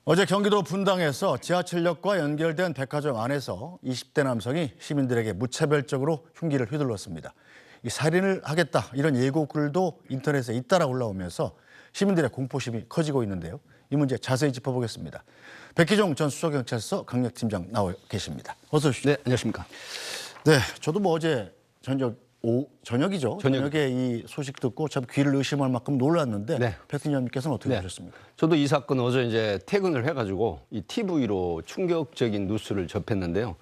어제 경기도 분당에서 지하철역과 연결된 백화점 안에서 20대 남성이 시민들에게 무차별적으로 흉기를 휘둘렀습니다. 이 살인을 하겠다 이런 예고글도 인터넷에 잇따라 올라오면서 시민들의 공포심이 커지고 있는데요. 이 문제 자세히 짚어보겠습니다. 백희종 전 수서경찰서 강력팀장 나와 계십니다. 어서 오십시오. 네, 안녕하십니까. 네, 저도 어제 저녁이죠. 저녁에 이 소식 듣고 참 귀를 의심할 만큼 놀랐는데 네. 백 팀장님께서는 어떻게 보셨습니까? 저도 이 사건 어제 이제 퇴근을 해가지고 이 TV로 충격적인 뉴스를 접했는데요.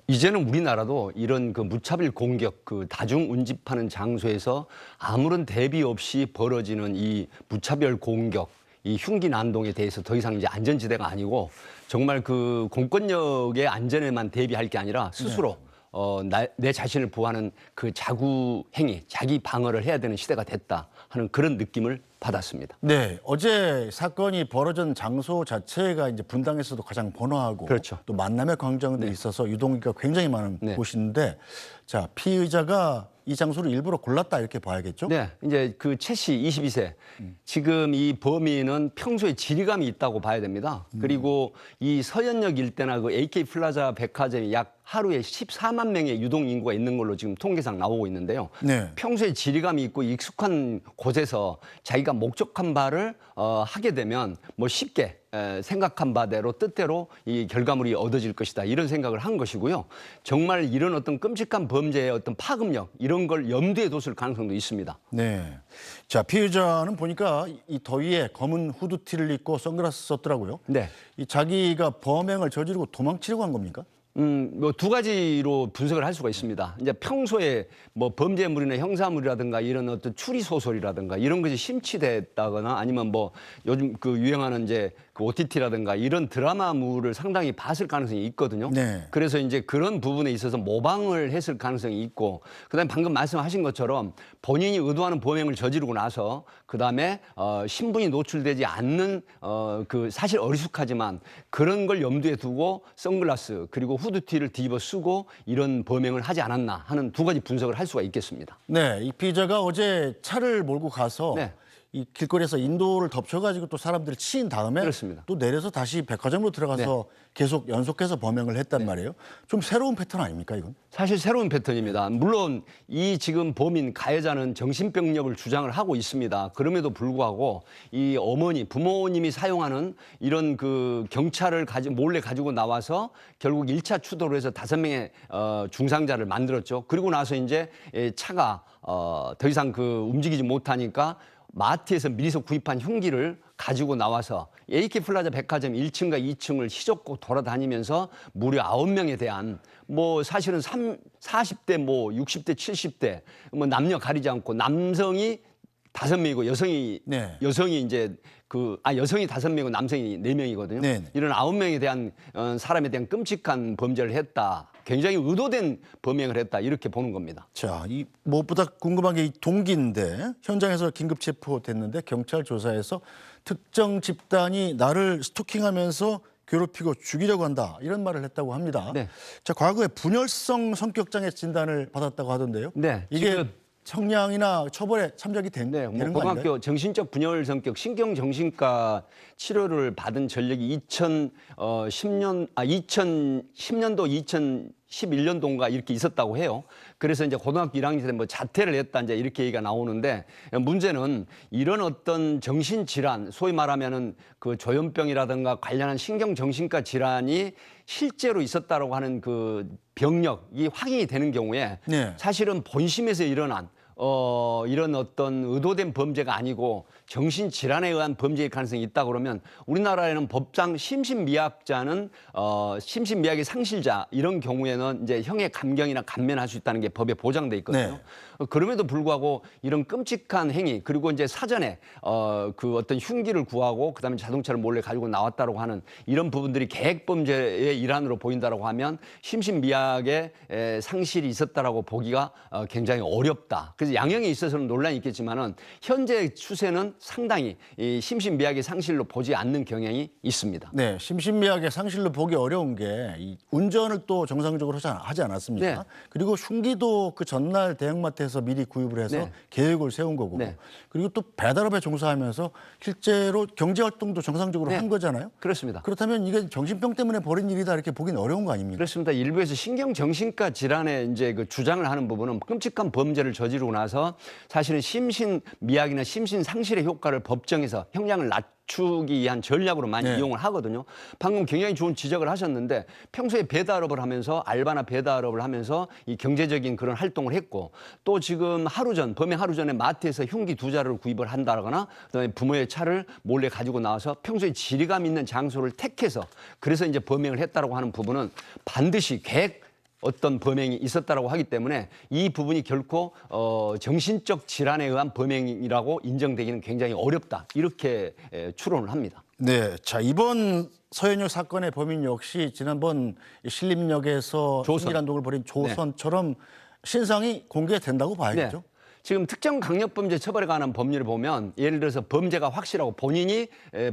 이제는 우리나라도 이런 그 무차별 공격, 그 다중 운집하는 장소에서 아무런 대비 없이 벌어지는 이 무차별 공격, 이 흉기 난동에 대해서 더 이상 이제 안전지대가 아니고 정말 그 공권력의 안전에만 대비할 게 아니라 스스로 내 자신을 보호하는 그 자구 행위, 자기 방어를 해야 되는 시대가 됐다 하는 그런 느낌을 받았습니다. 네, 어제 사건이 벌어진 장소 자체가 이제 분당에서도 가장 번화하고 그렇죠. 또 만남의 광장도 있어서 유동인기가 굉장히 많은 곳인데, 자 피의자가 이 장소를 일부러 골랐다 이렇게 봐야겠죠? 네, 이제 그 최 씨 22세 지금 이 범인은 평소에 지리감이 있다고 봐야 됩니다. 그리고 이 서현역 일대나 그 AK 플라자 백화점이 약 하루에 14만 명의 유동 인구가 있는 걸로 지금 통계상 나오고 있는데요. 네. 평소에 지리감이 있고 익숙한 곳에서 자기가 목적한 바를 하게 되면 뭐 쉽게 생각한 바대로 뜻대로 이 결과물이 얻어질 것이다 이런 생각을 한 것이고요. 정말 이런 어떤 끔찍한 범죄의 어떤 파급력 이런 걸 염두에 뒀을 가능성도 있습니다. 네. 자 피의자는 보니까 이 더위에 검은 후드티를 입고 선글라스 썼더라고요. 네. 이 자기가 범행을 저지르고 도망치려고 한 겁니까? 뭐 두 가지로 분석을 할 수가 있습니다. 이제 평소에 뭐 범죄물이나 형사물이라든가 이런 어떤 추리 소설이라든가 이런 것이 심취됐다거나 아니면 뭐 요즘 그 유행하는 이제 그 OTT라든가 이런 드라마물을 상당히 봤을 가능성이 있거든요. 네. 그래서 이제 그런 부분에 있어서 모방을 했을 가능성이 있고, 그다음에 방금 말씀하신 것처럼 본인이 의도하는 범행을 저지르고 나서 그다음에 신분이 노출되지 않는 그 사실 어리숙하지만 그런 걸 염두에 두고 선글라스 그리고 후드티를 뒤집어 쓰고 이런 범행을 하지 않았나 하는 두 가지 분석을 할 수가 있겠습니다. 네, 이 피의자가 어제 차를 몰고 가서 네. 이 길거리에서 인도를 덮쳐가지고 또 사람들을 치인 다음에 그렇습니다. 또 내려서 다시 백화점으로 들어가서 계속 연속해서 범행을 했단 말이에요. 좀 새로운 패턴 아닙니까 이건? 사실 새로운 패턴입니다. 물론 이 지금 범인 가해자는 정신병력을 주장을 하고 있습니다. 그럼에도 불구하고 이 어머니, 부모님이 사용하는 이런 그 경찰을 몰래 가지고 나와서 결국 1차 추돌을 해서 5명의 중상자를 만들었죠. 그리고 나서 이제 차가 더 이상 그 움직이지 못하니까 마트에서 미리서 구입한 흉기를 가지고 나와서 AK 플라자 백화점 1층과 2층을 휘젓고 돌아다니면서 무려 9명에 대한 뭐 사실은 40대 뭐 60대 70대 뭐 남녀 가리지 않고 남성이 5명이고 여성이 이제 여성이 5명이고 남성이 4명이거든요. 네네. 이런 9명에 대한 사람에 대한 끔찍한 범죄를 했다. 굉장히 의도된 범행을 했다. 이렇게 보는 겁니다. 자, 이 무엇보다 궁금한 게 이 동기인데 현장에서 긴급 체포됐는데 경찰 조사에서 특정 집단이 나를 스토킹하면서 괴롭히고 죽이려고 한다 이런 말을 했다고 합니다. 네. 자, 과거에 분열성 성격장애 진단을 받았다고 하던데요. 네, 이게 지금 형량이나 처벌에 참작이 되는 뭐 거 아닌가요? 고등학교 정신적 분열 성격 신경정신과 치료를 받은 전력이 2010년도 2011년도인가 이렇게 있었다고 해요. 그래서 이제 고등학교 1학년 때 뭐 자퇴를 했다 이제 이렇게 얘기가 나오는데, 문제는 이런 어떤 정신질환, 소위 말하면은 그 조현병이라든가 관련한 신경정신과 질환이 실제로 있었다라고 하는 그 병력이 확인이 되는 경우에 네. 사실은 본심에서 일어난 이런 어떤 의도된 범죄가 아니고 정신질환에 의한 범죄일 가능성이 있다 그러면 우리나라에는 법상 심신미약자는 심신미약의 상실자 이런 경우에는 이제 형의 감경이나 감면할 수 있다는 게 법에 보장돼 있거든요. 네. 그럼에도 불구하고 이런 끔찍한 행위 그리고 이제 사전에 그 어떤 흉기를 구하고 그다음에 자동차를 몰래 가지고 나왔다고 하는 이런 부분들이 계획 범죄의 일환으로 보인다라고 하면 심신미약의 상실이 있었다라고 보기가 굉장히 어렵다. 그래서 양형에 있어서는 논란이 있겠지만은 현재 추세는 상당히 이 심신미약의 상실로 보지 않는 경향이 있습니다. 네, 심신미약의 상실로 보기 어려운 게 이 운전을 또 정상적으로 하지 않았습니까? 네. 그리고 흉기도 그 전날 대형마트에서 미리 구입을 해서 네. 계획을 세운 거고, 네. 그리고 또 배달업에 종사하면서 실제로 경제 활동도 정상적으로 네. 한 거잖아요. 그렇습니다. 그렇다면 이게 정신병 때문에 벌인 일이다 이렇게 보기는 어려운 거 아닙니까? 그렇습니다. 일부에서 신경정신과 질환에 이제 그 주장을 하는 부분은 끔찍한 범죄를 저지르고 나서 사실은 심신미약이나 심신상실의 효과를 법정에서 형량을 낮추기 위한 전략으로 많이 네. 이용을 하거든요. 방금 굉장히 좋은 지적을 하셨는데 평소에 배달업을 하면서 알바나 배달업을 하면서 이 경제적인 그런 활동을 했고 또 지금 범행 하루 전에 마트에서 흉기 2자루를 구입을 한다거나 그다음에 부모의 차를 몰래 가지고 나와서 평소에 지리감 있는 장소를 택해서 그래서 이제 범행을 했다라고 하는 부분은 반드시 어떤 범행이 있었다라고 하기 때문에 이 부분이 결코 정신적 질환에 의한 범행이라고 인정되기는 굉장히 어렵다. 이렇게 추론을 합니다. 네, 자 이번 서현유 사건의 범인 역시 지난번 신림역에서 조선. 흉기란동을 벌인 조선처럼 신상이 공개된다고 봐야겠죠. 네. 지금 특정 강력범죄 처벌에 관한 법률을 보면 예를 들어서 범죄가 확실하고 본인이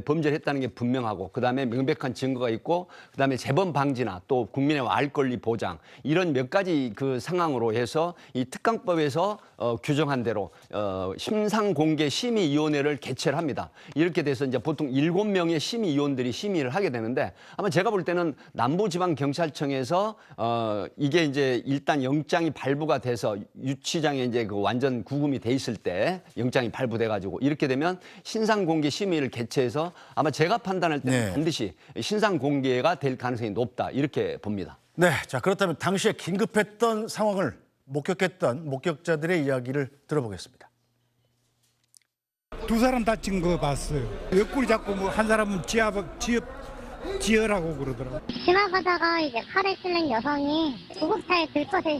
범죄를 했다는 게 분명하고 그다음에 명백한 증거가 있고 그다음에 재범 방지나 또 국민의 알 권리 보장 이런 몇 가지 그 상황으로 해서 이 특강법에서 규정한 대로 심상공개심의위원회를 개최를 합니다. 이렇게 돼서 이제 보통 7명의 심의위원들이 심의를 하게 되는데 아마 제가 볼 때는 남부지방경찰청에서 이게 이제 일단 영장이 발부가 돼서 유치장에 이제 그 완전 구금이 돼 있을 때 영장이 발부돼 가지고 이렇게 되면 신상 공개 심의를 개최해서 아마 제가 판단할 때는 네. 반드시 신상 공개가 될 가능성이 높다 이렇게 봅니다. 네, 자 그렇다면 당시에 긴급했던 상황을 목격했던 목격자들의 이야기를 들어보겠습니다. 2사람 다친 거 봤어요. 옆구리 잡고 뭐 한 사람은 지혈하고 그러더라고요. 지나가다가 이제 칼에 찔린 여성이 구급차에 들것에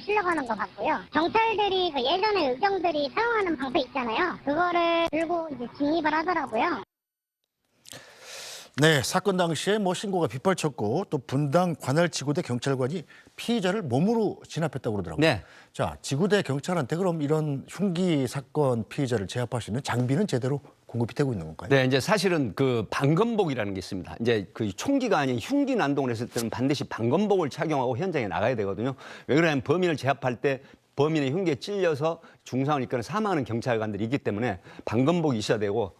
실려가는 거 봤고요. 경찰들이 그 예전에 의경들이 사용하는 방패 있잖아요. 그거를 들고 이제 진입을 하더라고요. 네, 사건 당시에 뭐 신고가 빗발쳤고 또 분당 관할 지구대 경찰관이 피의자를 몸으로 진압했다고 그러더라고요. 네. 자, 지구대 경찰한테 그럼 이런 흉기 사건 피의자를 제압할 수 있는 장비는 제대로 공급이 되고 있는 건가요? 네, 이제 사실은 그 방검복이라는 게 있습니다. 이제 그 총기가 아닌 흉기 난동을 했을 때는 반드시 방검복을 착용하고 현장에 나가야 되거든요. 왜 그러냐면 범인을 제압할 때 범인의 흉기에 찔려서 중상을 입거나 사망하는 경찰관들이 있기 때문에 방검복이 있어야 되고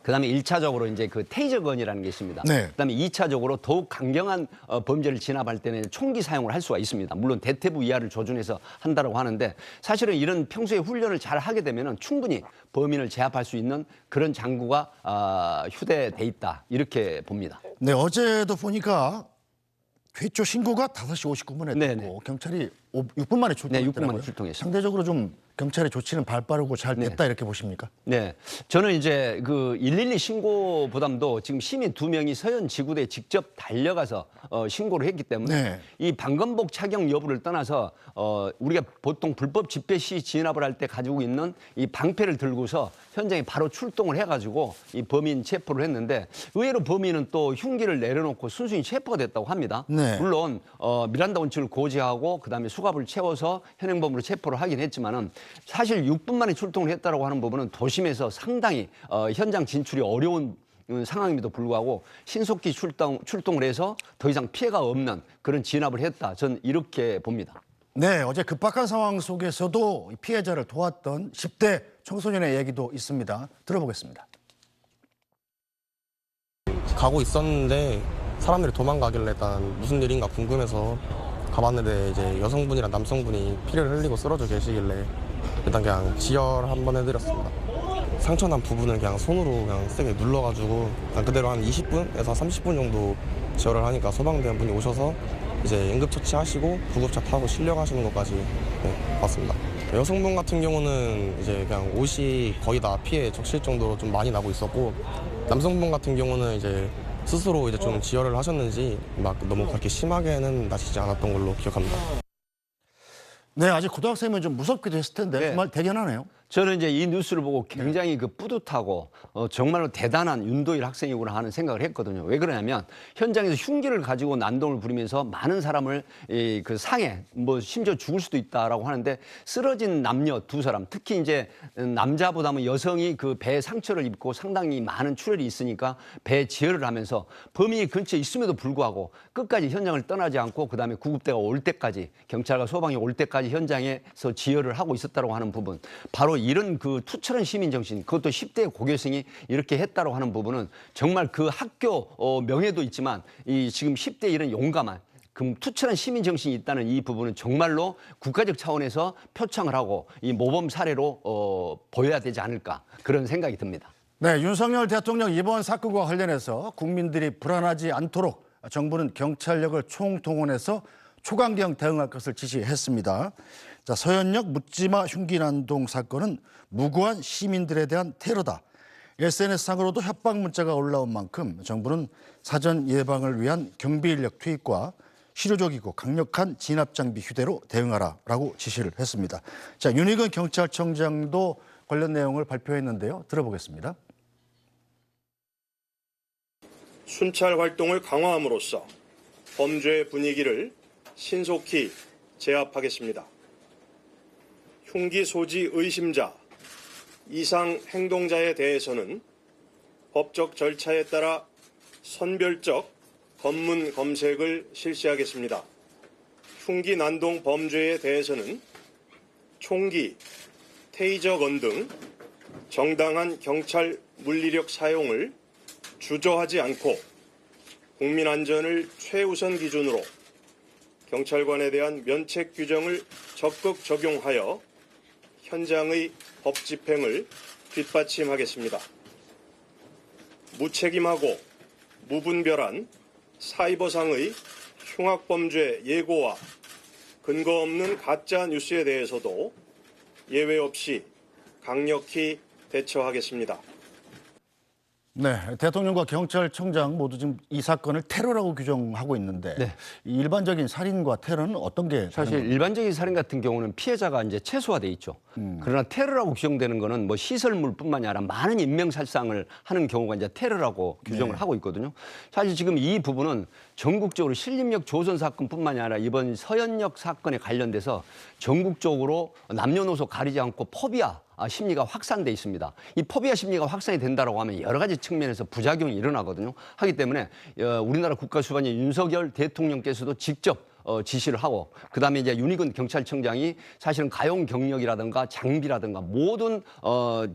그다음에 1차적으로 이제 그 테이저건이라는 게 있습니다. 네. 그다음에 2차적으로 더욱 강경한 범죄를 진압할 때는 총기 사용을 할 수가 있습니다. 물론 대퇴부 이하를 조준해서 한다고 하는데 사실은 이런 평소에 훈련을 잘 하게 되면은 충분히 범인을 제압할 수 있는 그런 장구가 휴대돼 있다 이렇게 봅니다. 네, 어제도 보니까 괴초 신고가 5시 59분에 네네. 됐고 경찰이 6분 만에 출동했더라고요. 네, 6분 만에 출동했습니다. 상대적으로 좀 경찰의 조치는 발빠르고 잘 됐다 이렇게 보십니까? 네. 저는 이제 그 112 신고보담도 지금 시민 2명이 서현 지구대에 직접 달려가서 신고를 했기 때문에 네. 이 방검복 착용 여부를 떠나서 우리가 보통 불법 집회 시 진압을 할 때 가지고 있는 이 방패를 들고서 현장에 바로 출동을 해가지고 이 범인 체포를 했는데 의외로 범인은 또 흉기를 내려놓고 순순히 체포가 됐다고 합니다. 네. 물론 미란다 원칙을 고지하고 그다음에 수갑을 채워서 현행범으로 체포를 하긴 했지만은 사실 6분 만에 출동을 했다라고 하는 부분은 도심에서 상당히 현장 진출이 어려운 상황임에도 불구하고 신속히 출동을 해서 더 이상 피해가 없는 그런 진압을 했다. 전 이렇게 봅니다. 네, 어제 급박한 상황 속에서도 피해자를 도왔던 10대 청소년의 얘기도 있습니다. 들어보겠습니다. 가고 있었는데 사람들이 도망가길래 일단 무슨 일인가 궁금해서 가봤는데 이제 여성분이랑 남성분이 피를 흘리고 쓰러져 계시길래 일단 그냥 지혈 한번 해드렸습니다. 상처난 부분을 그냥 손으로 그냥 세게 눌러가지고 그냥 그대로 한 20분에서 30분 정도 지혈을 하니까 소방대원분이 오셔서 이제 응급처치하시고 구급차 타고 실려가시는 것까지 봤습니다. 여성분 같은 경우는 이제 그냥 옷이 거의 다 피에 적실 정도로 좀 많이 나고 있었고 남성분 같은 경우는 이제 스스로 이제 좀 지혈을 하셨는지 막 너무 그렇게 심하게는 다치지 않았던 걸로 기억합니다. 네, 아직 고등학생이면 좀 무섭기도 했을 텐데 네. 정말 대견하네요. 저는 이제 이 뉴스를 보고 굉장히 그 뿌듯하고 정말로 대단한 윤도일 학생이구나 하는 생각을 했거든요. 왜 그러냐면 현장에서 흉기를 가지고 난동을 부리면서 많은 사람을 그 상해 뭐 심지어 죽을 수도 있다라고 하는데 쓰러진 남녀 두 사람 특히 이제 남자보다는 여성이 그 배에 상처를 입고 상당히 많은 출혈이 있으니까 배에 지혈을 하면서 범인이 근처에 있음에도 불구하고 끝까지 현장을 떠나지 않고 그다음에 구급대가 올 때까지 경찰과 소방이 올 때까지 현장에서 지혈을 하고 있었다고 하는 부분 바로 이런 그 투철한 시민 정신 그것도 10대 고교생이 이렇게 했다고 하는 부분은 정말 그 학교 명예도 있지만 이 지금 10대 이런 용감한 그 투철한 시민 정신이 있다는 이 부분은 정말로 국가적 차원에서 표창을 하고 이 모범 사례로 보여야 되지 않을까 그런 생각이 듭니다. 네, 윤석열 대통령 이번 사건과 관련해서 국민들이 불안하지 않도록 정부는 경찰력을 총동원해서 초강경 대응할 것을 지시했습니다. 자, 서현역 묻지마 흉기 난동 사건은 무고한 시민들에 대한 테러다. SNS상으로도 협박 문자가 올라온 만큼 정부는 사전 예방을 위한 경비 인력 투입과 실효적이고 강력한 진압 장비 휴대로 대응하라라고 지시를 했습니다. 자, 윤희근 경찰청장도 관련 내용을 발표했는데요. 들어보겠습니다. 순찰 활동을 강화함으로써 범죄 분위기를 신속히 제압하겠습니다. 흉기 소지 의심자, 이상 행동자에 대해서는 법적 절차에 따라 선별적 검문 검색을 실시하겠습니다. 흉기 난동 범죄에 대해서는 총기, 테이저건 등 정당한 경찰 물리력 사용을 주저하지 않고 국민 안전을 최우선 기준으로 경찰관에 대한 면책 규정을 적극 적용하여 현장의 법 집행을 뒷받침하겠습니다. 무책임하고 무분별한 사이버상의 흉악범죄 예고와 근거 없는 가짜 뉴스에 대해서도 예외 없이 강력히 대처하겠습니다. 네, 대통령과 경찰청장 모두 지금 이 사건을 테러라고 규정하고 있는데 네. 일반적인 살인과 테러는 어떤 게 사실 다른 일반적인 살인 같은 경우는 피해자가 이제 최소화돼 있죠. 그러나 테러라고 규정되는 거는 뭐 시설물뿐만이 아니라 많은 인명살상을 하는 경우가 이제 테러라고 규정을 하고 있거든요. 사실 지금 이 부분은 전국적으로 신림역 조선 사건뿐만이 아니라 이번 서현역 사건에 관련돼서 전국적으로 남녀노소 가리지 않고 포비아 심리가 확산돼 있습니다. 이 포비아 심리가 확산이 된다라고 하면 여러 가지 측면에서 부작용이 일어나거든요. 하기 때문에 우리나라 국가수반인 윤석열 대통령께서도 직접 지시를 하고 그다음에 이제 윤희근 경찰청장이 사실은 가용 경력이라든가 장비라든가 모든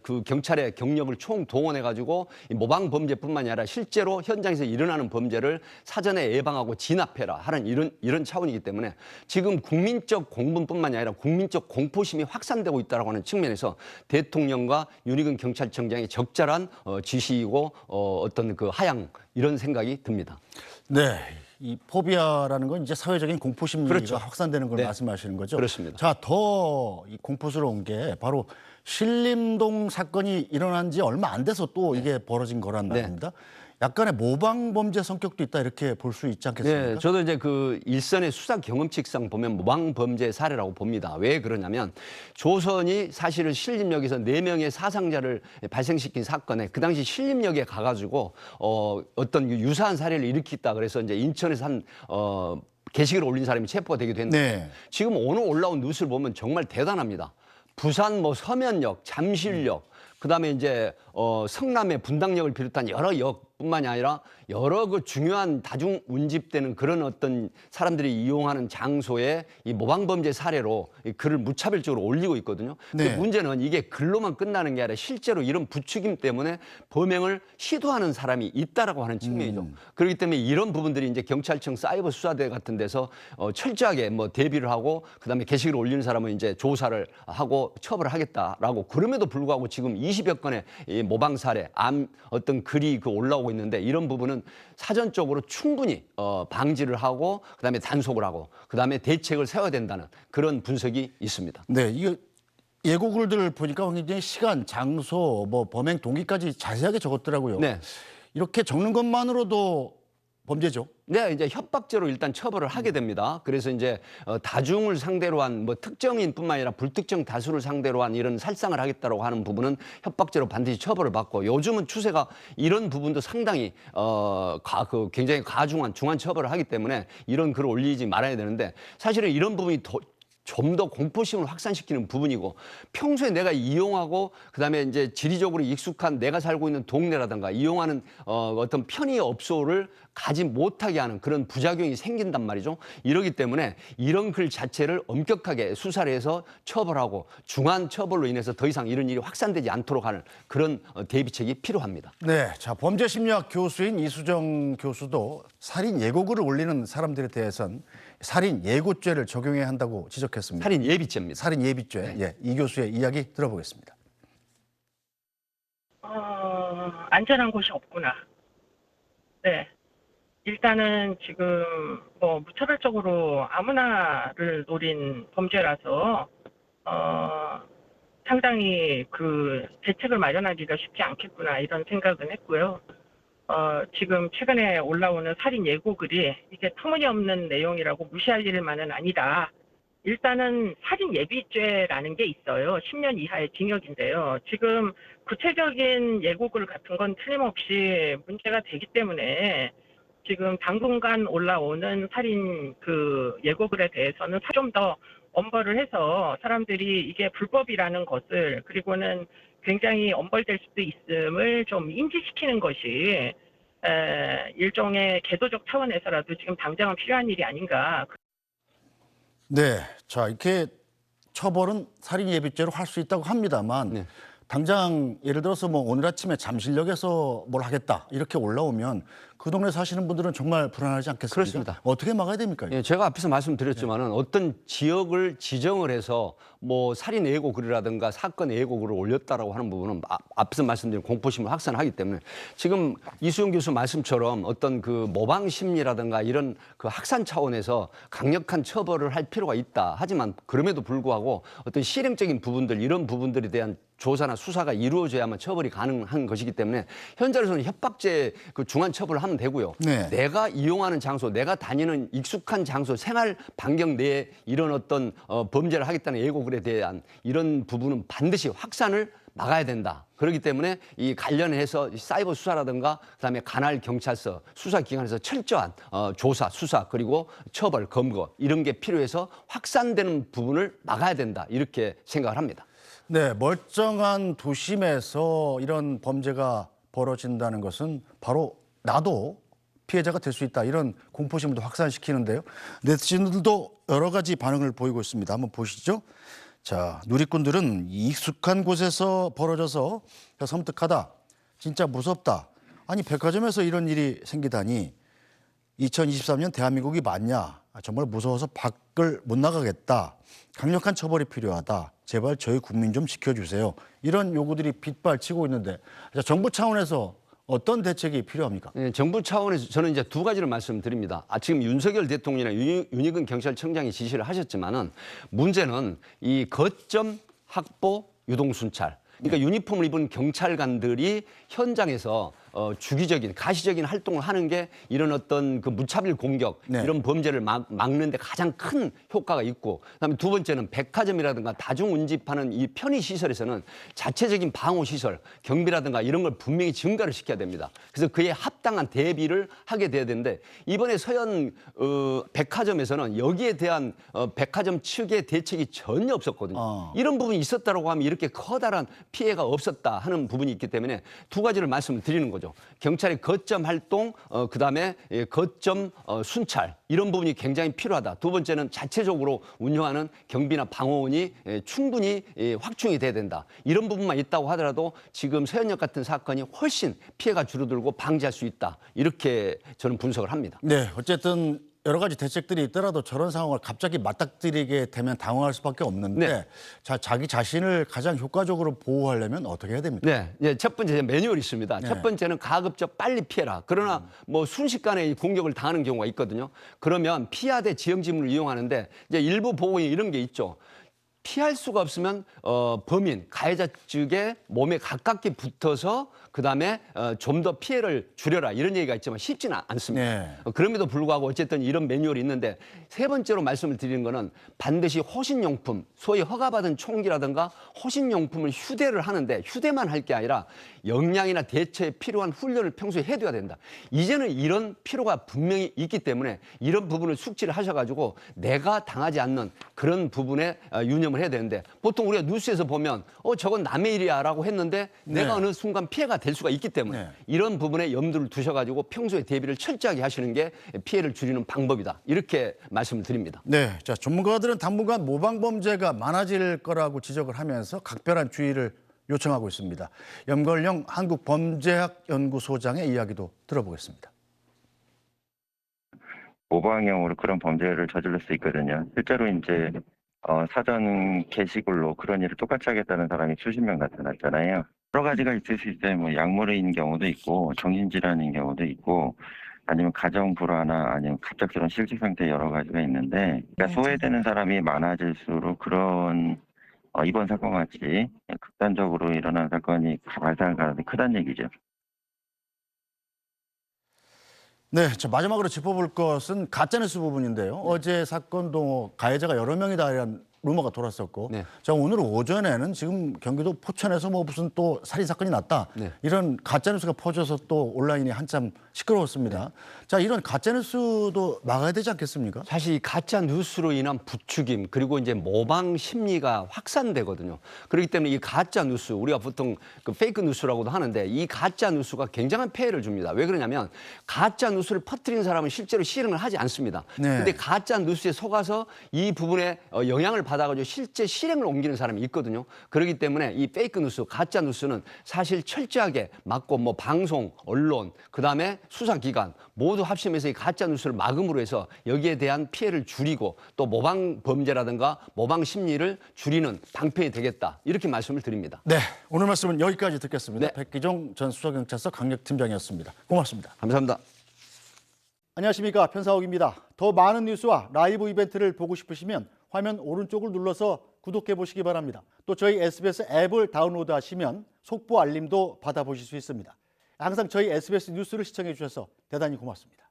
그 경찰의 경력을 총동원해 가지고 모방 범죄뿐만이 아니라 실제로 현장에서 일어나는 범죄를 사전에 예방하고 진압해라 하는 이런 차원이기 때문에 지금 국민적 공분뿐만이 아니라 국민적 공포심이 확산되고 있다라고 하는 측면에서 대통령과 윤희근 경찰청장의 적절한 지시이고 어떤 그 하향 이런 생각이 듭니다. 네. 이 포비아라는 건 이제 사회적인 공포 심리가 그렇죠. 확산되는 걸 네. 말씀하시는 거죠? 그렇습니다. 자, 더 이 공포스러운 게 바로 신림동 사건이 일어난 지 얼마 안 돼서 또 이게 벌어진 거란 말입니다. 약간의 모방 범죄 성격도 있다 이렇게 볼 수 있지 않겠습니까? 네, 저도 이제 그 일선의 수사 경험칙상 보면 모방 범죄 사례라고 봅니다. 왜 그러냐면 조선이 사실은 신림역에서 4명의 사상자를 발생시킨 사건에 그 당시 신림역에 가가지고 어떤 유사한 사례를 일으켰다 그래서 이제 인천에서 한 게시글을 올린 사람이 체포가 되기도 했는데 네. 지금 오늘 올라온 뉴스를 보면 정말 대단합니다. 부산 뭐 서면역, 잠실역, 그다음에 이제 성남의 분당역을 비롯한 여러 역뿐만이 아니라 여러 그 중요한 다중 운집되는 그런 어떤 사람들이 이용하는 장소에 이 모방범죄 사례로 이 글을 무차별적으로 올리고 있거든요. 근데 네. 문제는 이게 글로만 끝나는 게 아니라 실제로 이런 부추김 때문에 범행을 시도하는 사람이 있다라고 하는 측면이죠. 그렇기 때문에 이런 부분들이 이제 경찰청 사이버 수사대 같은 데서 철저하게 뭐 대비를 하고 그다음에 게시글을 올리는 사람은 이제 조사를 하고 처벌을 하겠다라고 그럼에도 불구하고 지금 20여 건의 이 모방 사례, 어떤 글이 그 올라오고 있는데 이런 부분은 사전적으로 충분히 방지를 하고 그다음에 단속을 하고 그다음에 대책을 세워야 된다는 그런 분석이 있습니다. 네, 이게 예고글들 보니까 굉장히 시간, 장소, 뭐 범행 동기까지 자세하게 적었더라고요. 네. 이렇게 적는 것만으로도 범죄죠. 네, 이제 협박죄로 일단 처벌을 하게 됩니다. 그래서 이제 다중을 상대로 한 뭐 특정인뿐만 아니라 불특정 다수를 상대로 한 이런 살상을 하겠다라고 하는 부분은 협박죄로 반드시 처벌을 받고, 요즘은 추세가 이런 부분도 상당히 굉장히 중한 처벌을 하기 때문에 이런 글을 올리지 말아야 되는데, 사실은 이런 부분이 좀 더 공포심을 확산시키는 부분이고, 평소에 내가 이용하고 그다음에 이제 지리적으로 익숙한 내가 살고 있는 동네라든가 이용하는 어떤 편의업소를 가지 못하게 하는 그런 부작용이 생긴단 말이죠. 이러기 때문에 이런 글 자체를 엄격하게 수사를 해서 처벌하고 중한 처벌로 인해서 더 이상 이런 일이 확산되지 않도록 하는 그런 대비책이 필요합니다. 네, 자, 범죄심리학 교수인 이수정 교수도 살인 예고글을 올리는 사람들에 대해선 살인 예고죄를 적용해야 한다고 지적했습니다. 살인 예비죄입니다. 살인 예비죄. 예, 이 교수의 이야기 들어보겠습니다. 안전한 곳이 없구나. 네. 일단은 지금 뭐 무차별적으로 아무나를 노린 범죄라서 상당히 그 대책을 마련하기가 쉽지 않겠구나 이런 생각은 했고요. 지금 최근에 올라오는 살인 예고글이 이게 터무니없는 내용이라고 무시할 일만은 아니다. 일단은 살인 예비죄라는 게 있어요. 10년 이하의 징역인데요. 지금 구체적인 예고글 같은 건 틀림없이 문제가 되기 때문에 지금 당분간 올라오는 살인 그 예고글에 대해서는 좀 더 엄벌을 해서 사람들이 이게 불법이라는 것을, 그리고는 굉장히 엄벌될 수도 있음을 좀 인지시키는 것이 일종의 제도적 차원에서라도 지금 당장은 필요한 일이 아닌가. 네, 자, 이렇게 처벌은 살인 예비죄로 할 수 있다고 합니다만 네. 당장 예를 들어서 뭐 오늘 아침에 잠실역에서 뭘 하겠다 이렇게 올라오면 그 동네 사시는 분들은 정말 불안하지 않겠습니까? 그렇습니다. 어떻게 막아야 됩니까? 예, 제가 앞에서 말씀드렸지만은 어떤 지역을 지정을 해서 뭐 살인 예고글이라든가 사건 예고글을 올렸다라고 하는 부분은 앞에서 말씀드린 공포심을 확산하기 때문에, 지금 이수영 교수 말씀처럼 어떤 그 모방 심리라든가 이런 그 확산 차원에서 강력한 처벌을 할 필요가 있다. 하지만 그럼에도 불구하고 어떤 실행적인 부분들, 이런 부분들에 대한 조사나 수사가 이루어져야만 처벌이 가능한 것이기 때문에 현재로서는 협박죄 그 중한 처벌을 하면 되고요. 네. 내가 이용하는 장소, 내가 다니는 익숙한 장소, 생활 반경 내에 이런 어떤 범죄를 하겠다는 예고글에 대한 이런 부분은 반드시 확산을 막아야 된다. 그렇기 때문에 이 관련해서 사이버 수사라든가 그다음에 관할 경찰서 수사기관에서 철저한 조사, 수사 그리고 처벌, 검거 이런 게 필요해서 확산되는 부분을 막아야 된다. 이렇게 생각을 합니다. 네, 멀쩡한 도심에서 이런 범죄가 벌어진다는 것은 바로 나도 피해자가 될 수 있다. 이런 공포심도 확산시키는데요. 네티즌들도 여러 가지 반응을 보이고 있습니다. 한번 보시죠. 자, 누리꾼들은 익숙한 곳에서 벌어져서 섬뜩하다. 진짜 무섭다. 아니, 백화점에서 이런 일이 생기다니 2023년 대한민국이 맞냐. 정말 무서워서 밖을 못 나가겠다. 강력한 처벌이 필요하다. 제발 저희 국민 좀 지켜주세요. 이런 요구들이 빗발치고 있는데, 정부 차원에서 어떤 대책이 필요합니까? 네, 정부 차원에서 저는 이제 두 가지를 말씀드립니다. 지금 윤석열 대통령이나 윤희근 경찰청장이 지시를 하셨지만은 문제는 이 거점 확보 유동 순찰. 그러니까 유니폼을 입은 경찰관들이 현장에서 주기적인 가시적인 활동을 하는 게 이런 어떤 그 무차별 공격, 네. 이런 범죄를 막는데 가장 큰 효과가 있고, 그다음에 두 번째는 백화점이라든가 다중 운집하는 이 편의 시설에서는 자체적인 방호 시설, 경비라든가 이런 걸 분명히 증가를 시켜야 됩니다. 그래서 그에 합당한 대비를 하게 돼야 되는데, 이번에 서현 백화점에서는 여기에 대한 백화점 측의 대책이 전혀 없었거든요. 이런 부분이 있었다라고 하면 이렇게 커다란 피해가 없었다 하는 부분이 있기 때문에 두 가지를 말씀을 드리는 거죠. 경찰의 거점 활동, 그다음에 거점 순찰 이런 부분이 굉장히 필요하다. 두 번째는 자체적으로 운영하는 경비나 방호원이 충분히 확충이 돼야 된다. 이런 부분만 있다고 하더라도 지금 서현역 같은 사건이 훨씬 피해가 줄어들고 방지할 수 있다. 이렇게 저는 분석을 합니다. 네, 어쨌든 여러 가지 대책들이 있더라도 저런 상황을 갑자기 맞닥뜨리게 되면 당황할 수밖에 없는데, 네. 자, 자기 자신을 가장 효과적으로 보호하려면 어떻게 해야 됩니까? 네, 첫 번째 매뉴얼이 있습니다. 첫 번째는 가급적 빨리 피해라. 그러나 뭐 순식간에 이 공격을 당하는 경우가 있거든요. 그러면 피하대 지형지물을 이용하는데 이제 일부 보호인 이런 게 있죠. 피할 수가 없으면 범인, 가해자 측의 몸에 가깝게 붙어서 그다음에 좀 더 피해를 줄여라 이런 얘기가 있지만 쉽지는 않습니다. 네. 그럼에도 불구하고 어쨌든 이런 매뉴얼이 있는데 세 번째로 말씀을 드리는 거는 반드시 호신용품, 소위 허가받은 총기라든가 호신용품을 휴대를 하는데 휴대만 할 게 아니라 역량이나 대처에 필요한 훈련을 평소에 해둬야 된다. 이제는 이런 필요가 분명히 있기 때문에 이런 부분을 숙지를 하셔가지고 내가 당하지 않는 그런 부분에 유념을 해야 되는데 보통 우리가 뉴스에서 보면 저건 남의 일이야라고 했는데 내가 네. 어느 순간 피해가 될 수가 있기 때문에 네. 이런 부분에 염두를 두셔가지고 평소에 대비를 철저하게 하시는 게 피해를 줄이는 방법이다. 이렇게 말씀을 드립니다. 네, 자 전문가들은 당분간 모방 범죄가 많아질 거라고 지적을 하면서 각별한 주의를 요청하고 있습니다. 염걸영 한국범죄학연구소장의 이야기도 들어보겠습니다. 모방형으로 그런 범죄를 저지를 수 있거든요. 실제로 이제 사전 게시글로 그런 일을 똑같이 하겠다는 사람이 수십 명 나타났잖아요. 여러 가지가 있을 수 있어요. 뭐 약물인 경우도 있고 정신질환인 경우도 있고 아니면 가정 불화나 아니면 갑작스러운 실직 상태 여러 가지가 있는데 그러니까 소외되는 사람이 많아질수록 그런 이번 사건 같이 극단적으로 일어난 사건이 발생할 가능성이 크다는 얘기죠. 네, 자 마지막으로 짚어볼 것은 가짜뉴스 부분인데요. 어제 사건도 가해자가 여러 명이다 이런 루머가 돌았었고, 네. 자 오늘 오전에는 지금 경기도 포천에서 뭐 무슨 또 살인 사건이 났다 네. 이런 가짜뉴스가 퍼져서 또 온라인이 한참 시끄러웠습니다. 자 이런 가짜뉴스도 막아야 되지 않겠습니까? 사실 이 가짜 뉴스로 인한 부추김 그리고 이제 모방 심리가 확산되거든요. 그렇기 때문에 이 가짜 뉴스 우리가 보통 그 페이크 뉴스라고도 하는데 이 가짜 뉴스가 굉장한 폐해를 줍니다. 왜 그러냐면 가짜 뉴스를 퍼뜨리는 사람은 실제로 실행을 하지 않습니다. 네. 근데 가짜 뉴스에 속아서 이 부분에 영향을 받아가지고 실제 실행을 옮기는 사람이 있거든요. 그렇기 때문에 이 페이크 뉴스, 가짜 뉴스는 사실 철저하게 막고 뭐 방송, 언론, 그다음에 수사기관 모두 합심해서 이 가짜 뉴스를 막음으로 해서 여기에 대한 피해를 줄이고 또 모방 범죄라든가 모방 심리를 줄이는 방편이 되겠다. 이렇게 말씀을 드립니다. 네, 오늘 말씀은 여기까지 듣겠습니다. 네. 백기종 전 수서경찰서 강력팀장이었습니다. 고맙습니다. 감사합니다. 안녕하십니까, 편사옥입니다. 더 많은 뉴스와 라이브 이벤트를 보고 싶으시면 화면 오른쪽을 눌러서 구독해 보시기 바랍니다. 또 저희 SBS 앱을 다운로드하시면 속보 알림도 받아보실 수 있습니다. 항상 저희 SBS 뉴스를 시청해 주셔서 대단히 고맙습니다.